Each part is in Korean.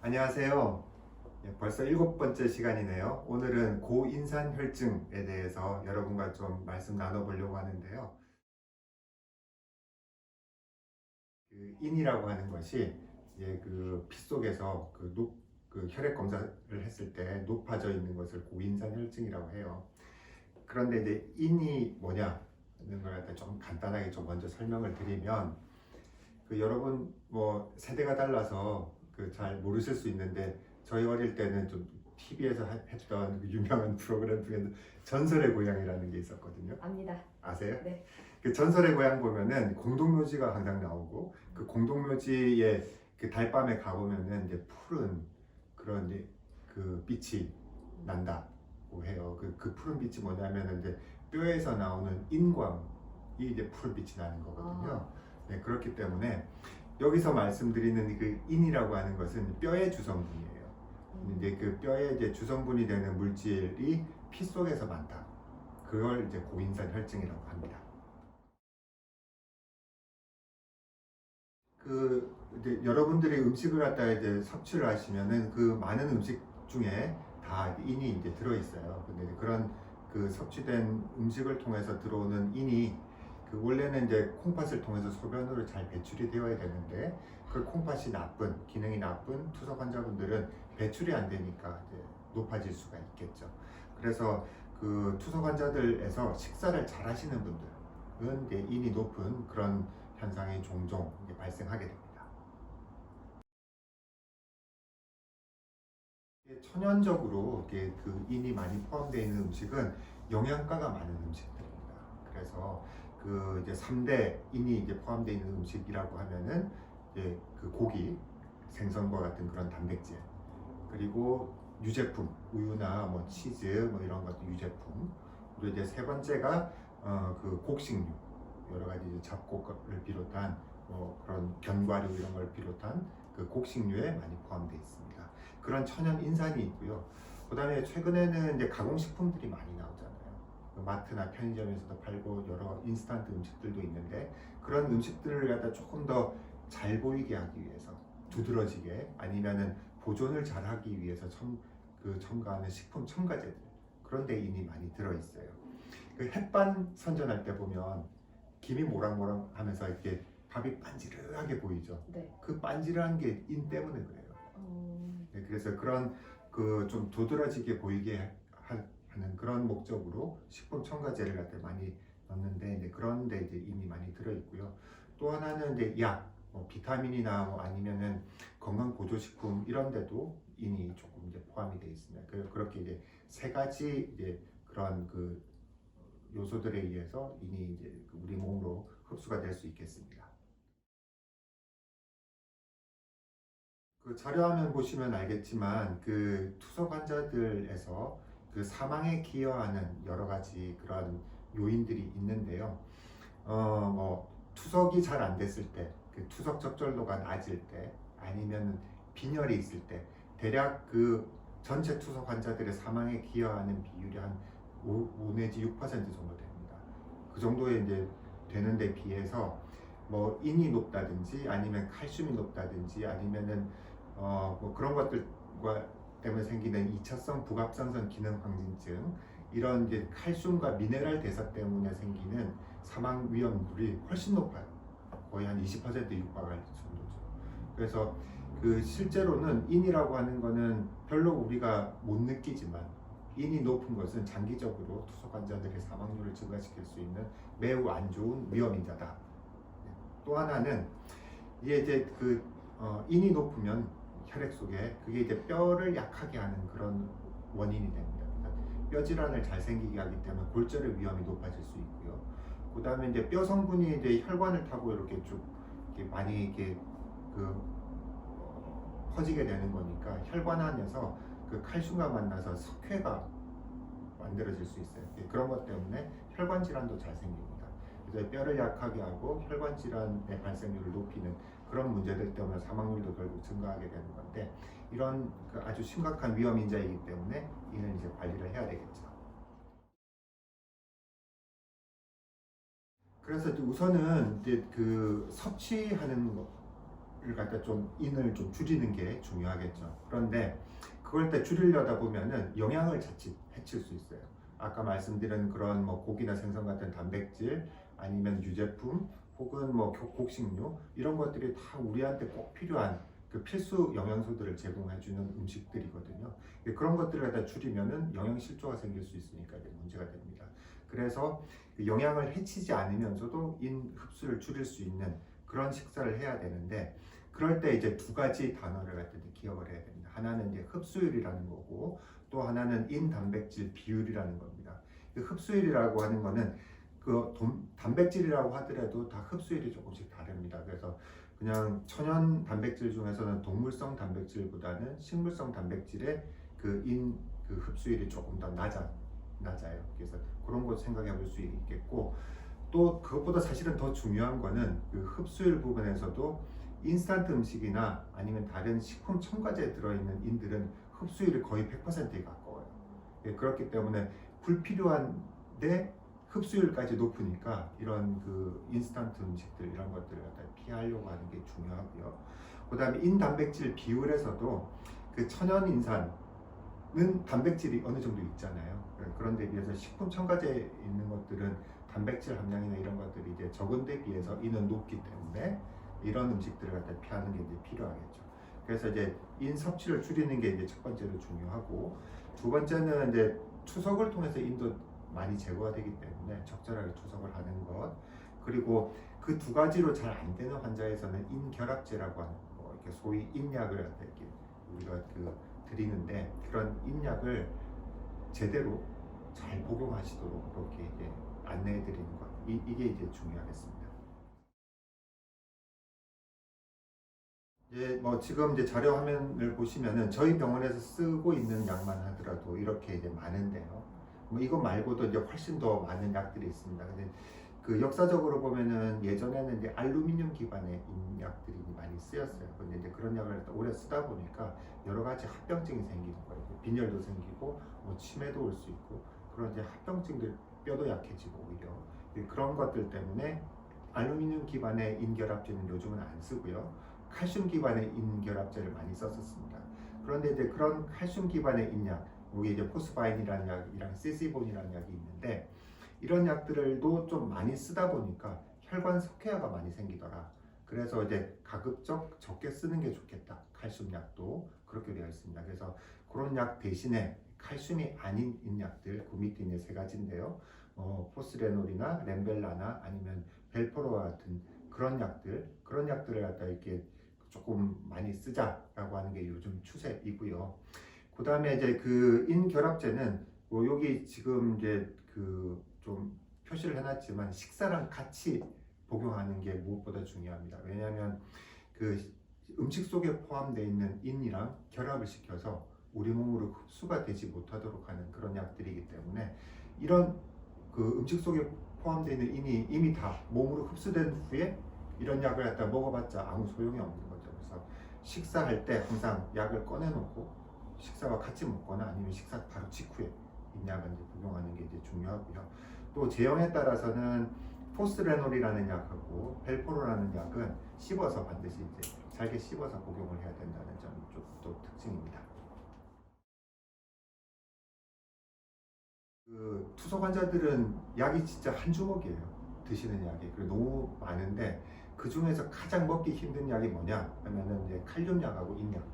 안녕하세요. 벌써 7번째 시간이네요. 오늘은 고인산혈증에 대해서 여러분과 좀 말씀 나눠보려고 하는데요. 그 인이라고 하는 것이 이제 그 피 속에서 그 혈액 검사를 했을 때 높아져 있는 것을 고인산혈증이라고 해요. 그런데 이제 인이 뭐냐는 걸 갖다 좀 간단하게 좀 먼저 설명을 드리면, 그 여러분 뭐 세대가 달라서 그 잘 모르실 수 있는데, 저희 어릴 때는 좀 TV에서 했던 그 유명한 프로그램 중에는 전설의 고향이라는 게 있었거든요. 압니다. 아세요? 네. 그 전설의 고향 보면은 공동묘지가 항상 나오고, 그 공동묘지에 그 달밤에 가보면은 이제 푸른 그런 이제 그 빛이 난다고 해요. 그 푸른 빛이 뭐냐면은 이제 뼈에서 나오는 인광이 이제 푸른 빛이 나는 거거든요. 네, 그렇기 때문에 여기서 말씀드리는 그 인이라고 하는 것은 뼈의 주성분이에요. 이제 그 뼈에 이제 주성분이 되는 물질이 피 속에서 많다. 그걸 이제 고인산 혈증이라고 합니다. 그 이제 여러분들이 음식을 갖다가 이제 섭취를 하시면은 그 많은 음식 중에 다 인이 이제 들어 있어요. 근데 이제 그런 그 섭취된 음식을 통해서 들어오는 인이 그 원래는 이제 콩팥을 통해서 소변으로 잘 배출이 되어야 되는데, 그 콩팥이 나쁜, 기능이 나쁜 투석 환자분들은 배출이 안 되니까 이제 높아질 수가 있겠죠. 그래서 그 투석 환자들에서 식사를 잘 하시는 분들은 이제 인이 높은 그런 현상이 종종 이제 발생하게 됩니다. 천연적으로 이게 그 인이 많이 포함되어 있는 음식은 영양가가 많은 음식들입니다. 그래서 그 이제 3대 인이 이제 포함되어 있는 음식이라고 하면은 이제 그 고기, 생선과 같은 그런 단백질, 그리고 유제품, 우유나 뭐 치즈 뭐 이런 것도 유제품, 그리고 이제 세 번째가 그 곡식류, 여러 가지 이제 잡곡을 비롯한 뭐 그런 견과류 이런 걸 비롯한 그 곡식류에 많이 포함되어 있습니다. 그런 천연 인산이 있고요. 그다음에 최근에는 이제 가공식품들이 많이 나오잖아요. 그 마트나 편의점에서도 팔고 여러 인스턴트 음식들도 있는데, 그런 음식들을 갖다 조금 더 잘 보이게 하기 위해서, 두드러지게, 아니면은 보존을 잘 하기 위해서 첨가하는 식품 첨가제들, 그런 데 인이 많이 들어 있어요. 그 햇반 선전할 때 보면 김이 모락모락 하면서 이렇게 밥이 반지르하게 보이죠. 네. 그 반지르한 게 인 때문에 그래요. 네, 그래서 그런 그 좀 도드라지게 보이게 하는 그런 목적으로 식품 첨가제를 갖다 많이 넣는데, 이제 그런데 이제 인이 많이 들어 있고요. 또 하나는 이제 약, 뭐 비타민이나 뭐 아니면은 건강 보조식품 이런 데도 인이 조금 이제 포함이 되어 있습니다. 그렇게 이제 세 가지 이제 그런 그 요소들에 의해서 인이 이제 우리 몸으로 흡수가 될 수 있겠습니다. 그 자료화면 보시면 알겠지만, 그 투석 환자들에서 그 사망에 기여하는 여러 가지 그런 요인들이 있는데요. 뭐 투석이 잘 안 됐을 때, 그 투석 적절도가 낮을 때, 아니면 빈혈이 있을 때, 대략 그 전체 투석 환자들의 사망에 기여하는 비율이 한 5 내지 6% 정도 됩니다. 그 정도에 이제 되는 데 비해서 뭐 인이 높다든지 아니면 칼슘이 높다든지 아니면은 뭐 그런 것들과 때문에 생기는 2차성 부갑상선 기능 항진증, 이런 이제 칼슘과 미네랄 대사 때문에 생기는 사망 위험률이 훨씬 높아요. 거의 한 20% 육박할 정도죠. 그래서 그 실제로는 인이라고 하는 거는 별로 우리가 못 느끼지만, 인이 높은 것은 장기적으로 투석 환자들의 사망률을 증가시킬 수 있는 매우 안 좋은 위험인자다. 또 하나는 이게 이제 인이 높으면 혈액 속에 그게 이제 뼈를 약하게 하는 그런 원인이 됩니다. 그러니까 뼈 질환을 잘 생기게 하기 때문에 골절의 위험이 높아질 수 있고요. 그 다음에 이제 뼈 성분이 이제 혈관을 타고 이렇게 쭉 이렇게 많이 이렇게 퍼지게 되는 거니까 혈관 안에서 그 칼슘과 만나서 석회가 만들어질 수 있어요. 그런 것 때문에 혈관 질환도 잘 생깁니다. 그래서 뼈를 약하게 하고 혈관 질환의 발생률을 높이는 그런 문제들 때문에 사망률도 결국 증가하게 되는 건데, 이런 그 아주 심각한 위험 인자이기 때문에 이는 이제 관리를 해야 되겠죠. 그래서 우선은 이제 그 섭취하는 갖다 좀 인을 좀 줄이는 게 중요하겠죠. 그런데 그걸 때 줄이려다 보면은 영양을 자칫 해칠 수 있어요. 아까 말씀드린 그런 뭐 고기나 생선 같은 단백질 아니면 유제품 혹은 뭐 곡식류 이런 것들이 다 우리한테 꼭 필요한 그 필수 영양소들을 제공해주는 음식들이거든요. 그런 것들을 갖다 줄이면은 영양 실조가 생길 수 있으니까 이게 문제가 됩니다. 그래서 그 영양을 해치지 않으면서도 인 흡수를 줄일 수 있는 그런 식사를 해야 되는데 그럴 때 이제 두 가지 단어를 갖다 기억을 해야 됩니다. 하나는 이제 흡수율이라는 거고 또 하나는 인 단백질 비율이라는 겁니다. 그 흡수율이라고 하는 거는 그 단백질이라고 하더라도 다 흡수율이 조금씩 다릅니다. 그래서 그냥 천연 단백질 중에서는 동물성 단백질보다는 식물성 단백질의 그 흡수율이 조금 더 낮아요. 그래서 그런 것 생각해 볼 수 있겠고 또 그것보다 사실은 더 중요한 거는 그 흡수율 부분에서도 인스턴트 음식이나 아니면 다른 식품 첨가제에 들어있는 인들은 흡수율이 거의 100%에 가까워요. 그렇기 때문에 불필요한데 흡수율까지 높으니까 이런 그 인스턴트 음식들 이런 것들을 갖다 피하려고 하는 게 중요하고요. 그 다음에 인단백질 비율에서도 그 천연인산은 단백질이 어느 정도 있잖아요. 그런데 비해서 식품 첨가제에 있는 것들은 단백질 함량이나 이런 것들이 이제 적은 데 비해서 이는 높기 때문에 이런 음식들을 갖다 피하는 게 이제 필요하겠죠. 그래서 이제 인 섭취를 줄이는 게 이제 첫 번째로 중요하고 두 번째는 이제 투석을 통해서 인도 많이 제거가 되기 때문에 적절하게 투석을 하는 것 그리고 그 두 가지로 잘 안 되는 환자에서는 인결합제라고 하는 거 이렇게 소위 인약을 갖다 이렇게 우리가 드리는데 그런 인약을 제대로 잘 복용하시도록 그렇게 이제 안내해 드리는 것 이게 이제 중요하겠습니다. 이제 뭐 지금 이제 자료 화면을 보시면은 저희 병원에서 쓰고 있는 약만 하더라도 이렇게 이제 많은데요. 뭐 이거 말고도 이제 훨씬 더 많은 약들이 있습니다. 근데 그 역사적으로 보면은 예전에는 이제 알루미늄 기반의 약들이 많이 쓰였어요. 근데 이제 그런 약을 오래 쓰다 보니까 여러 가지 합병증이 생기는 거예요. 빈혈도 생기고 뭐 치매도 올 수 있고 그런 이제 합병증들 뼈도 약해지고 오히려 그런 것들 때문에 알루미늄 기반의 인결합제는 요즘은 안 쓰고요. 칼슘 기반의 인결합제를 많이 썼었습니다. 그런데 이제 그런 칼슘 기반의 인약, 여기 이제 포스바인이라는 약이랑 시시본이라는 약이 있는데 이런 약들도 좀 많이 쓰다 보니까 혈관 석회화가 많이 생기더라. 그래서 이제 가급적 적게 쓰는 게 좋겠다. 칼슘 약도 그렇게 되어 있습니다. 그래서 그런 약 대신에 칼슘이 아닌 인약들, 그 밑에 있는 세 가지인데요. 포스레놀이나 렘벨라나 아니면 벨포로와 같은 그런 약들을 갖다 이렇게 조금 많이 쓰자라고 하는 게 요즘 추세이고요. 그 다음에 이제 그 인결합제는 뭐 여기 지금 이제 그 좀 표시를 해놨지만 식사랑 같이 복용하는 게 무엇보다 중요합니다. 왜냐하면 그 음식 속에 포함되어 있는 인이랑 결합을 시켜서 우리 몸으로 흡수가 되지 못하도록 하는 그런 약들이기 때문에 이런 그 음식 속에 포함되어 있는 인이 이미 다 몸으로 흡수된 후에 이런 약을 갖다 먹어봤자 아무 소용이 없는 거죠. 그래서 식사할 때 항상 약을 꺼내놓고 식사와 같이 먹거나 아니면 식사 바로 직후에 이 약을 이제 복용하는 게 이제 중요하고요. 또 제형에 따라서는 포스레놀이라는 약하고 벨포로라는 약은 씹어서 반드시 이제 잘게 씹어서 복용을 해야 된다는 점이 또 특징입니다. 그 투석 환자들은 약이 진짜 한 주먹이에요. 드시는 약이. 그리고 너무 많은데 그 중에서 가장 먹기 힘든 약이 뭐냐 하면은 이제 칼륨약하고 인약.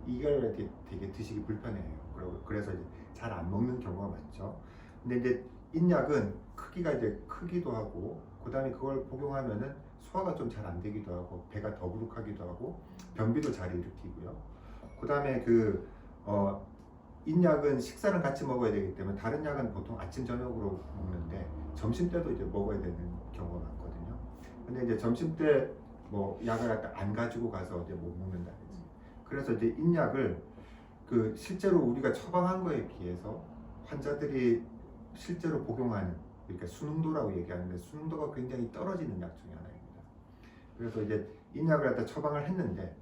이걸 되게 드시기 불편해요. 그래서 이제 잘 안 먹는 경우가 많죠. 근데 이제 인약은 크기가 이제 크기도 하고 그다음에 그걸 복용하면은 소화가 좀 잘 안 되기도 하고 배가 더부룩하기도 하고 변비도 잘 일으키고요. 그다음에 인약은 식사랑 같이 먹어야 되기 때문에 다른 약은 보통 아침 저녁으로 먹는데 점심 때도 이제 먹어야 되는 경우가 많거든요. 근데 이제 점심 때 뭐 약을 갖다 안 가지고 가서 이제 못 먹는다든지. 그래서 이제 인약을 그 실제로 우리가 처방한 거에 비해서 환자들이 실제로 복용하는 그러니까 수능도라고 얘기하는데 수능도가 굉장히 떨어지는 약 중에 하나입니다. 그래서 이제 인약을 갖다 처방을 했는데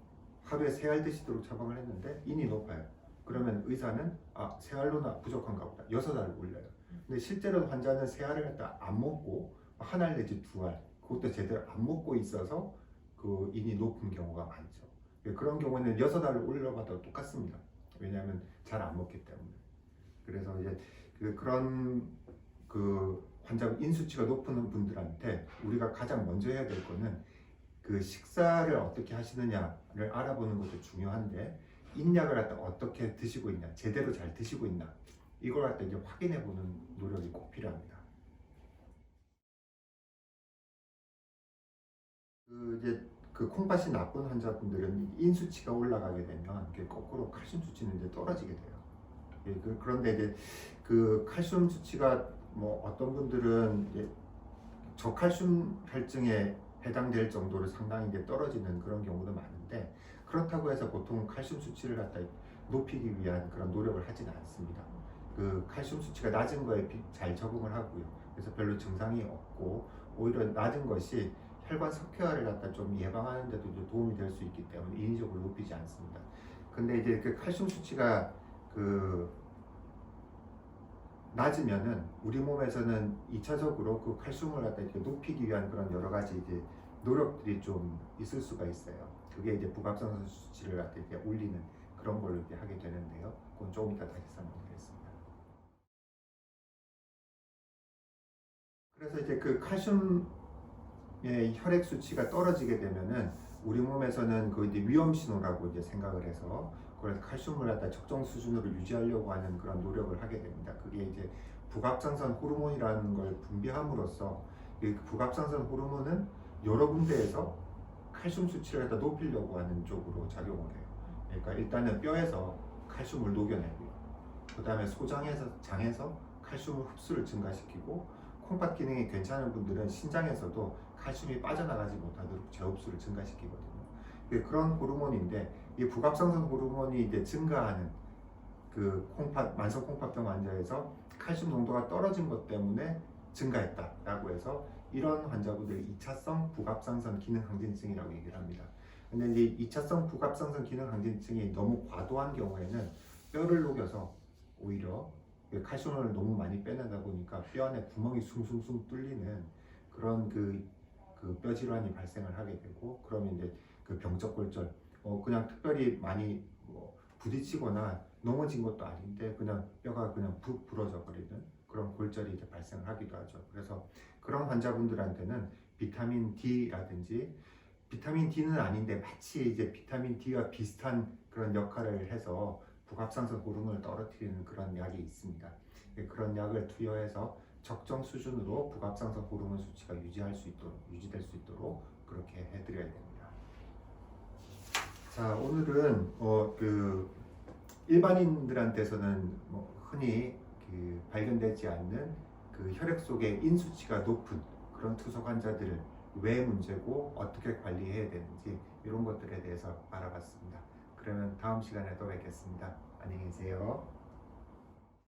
하루에 3알 드시도록 처방을 했는데 인이 높아요. 그러면 의사는 세 알로나 부족한가 보다 6알 올려요. 근데 실제로 환자는 3알을 갖다 안 먹고 한 알 내지 2알 그것도 제대로 안 먹고 있어서 그 인이 높은 경우가 많죠. 그런 경우는 6알을 올려봐도 똑같습니다. 왜냐하면 잘 안 먹기 때문에. 그래서 이제 그런 그 환자 인수치가 높은 분들한테 우리가 가장 먼저 해야 될 거는 그 식사를 어떻게 하시느냐를 알아보는 것도 중요한데, 인약을 갖다 어떻게 드시고 있냐, 제대로 잘 드시고 있나, 이걸 갖다 이제 확인해 보는 노력이 꼭 필요합니다. 그 이제 그 콩팥이 나쁜 환자분들은 인수치가 올라가게 되면 거꾸로 칼슘 수치는 이제 떨어지게 돼요. 그런데 이제 그 칼슘 수치가 뭐 어떤 분들은 이제 저칼슘 혈증에 해당될 정도로 상당히 이제 떨어지는 그런 경우도 많은데, 그렇다고 해서 보통 칼슘 수치를 갖다 높이기 위한 그런 노력을 하지는 않습니다. 그 칼슘 수치가 낮은 거에 잘 적응을 하고요. 그래서 별로 증상이 없고, 오히려 낮은 것이 혈관 석회화를 갖다 좀 예방하는 데도 도움이 될 수 있기 때문에 인위적으로 높이지 않습니다. 근데 이제 그 칼슘 수치가 그 낮으면은 우리 몸에서는 2차적으로 그 칼슘을 갖다 이렇게 높이기 위한 그런 여러 가지 이제 노력들이 좀 있을 수가 있어요. 그게 이제 부갑상선 수치를 갖다 이렇게 올리는 그런 걸로 이렇게 하게 되는데요. 그건 조금 이따 다시 설명드리겠습니다. 그래서 이제 그 칼슘의 혈액 수치가 떨어지게 되면은 우리 몸에서는 그 이제 위험 신호라고 이제 생각을 해서, 그래서 칼슘을 갖다 적정 수준으로 유지하려고 하는 그런 노력을 하게 됩니다. 그게 이제 부갑상선 호르몬이라는 걸 분비함으로써, 이 부갑상선 호르몬은 여러 군데에서 칼슘 수치를 갖다 높이려고 하는 쪽으로 작용을 해요. 그러니까 일단은 뼈에서 칼슘을 녹여내고요. 그 다음에 장에서 칼슘을 흡수를 증가시키고, 콩팥 기능이 괜찮은 분들은 신장에서도 칼슘이 빠져나가지 못하도록 재흡수를 증가시키거든요. 그런 호르몬인데, 이 부갑상선 호르몬이 이제 증가하는 그 만성 콩팥병 환자에서 칼슘 농도가 떨어진 것 때문에 증가했다라고 해서 이런 환자분들을 2차성 부갑상선 기능 항진증이라고 얘기를 합니다. 근데 이제 2차성 부갑상선 기능 항진증이 너무 과도한 경우에는 뼈를 녹여서 오히려 칼슘을 너무 많이 빼내다 보니까 뼈 안에 구멍이 숭숭숭 뚫리는 그런 뼈 질환이 발생을 하게 되고, 그러면 이제 그 병적 골절, 그냥 특별히 많이 뭐 부딪히거나 넘어진 것도 아닌데 그냥 뼈가 그냥 푹 부러져 버리는 그런 골절이 이제 발생을 하기도 하죠. 그래서 그런 환자분들한테는 비타민 D라든지, 비타민 D는 아닌데 마치 이제 비타민 D와 비슷한 그런 역할을 해서 부갑상선 호르몬을 떨어뜨리는 그런 약이 있습니다. 그런 약을 투여해서 적정 수준으로 부갑상선 호르몬 수치가 유지될 수 있도록 그렇게 해드려야 됩니다. 자, 오늘은 일반인들한테서는 흔히 발견되지 않는 그 혈액 속의 인수치가 높은 그런 투석 환자들을 왜 문제고 어떻게 관리해야 되는지, 이런 것들에 대해서 알아봤습니다. 그러면 다음 시간에 또 뵙겠습니다. 안녕히 계세요.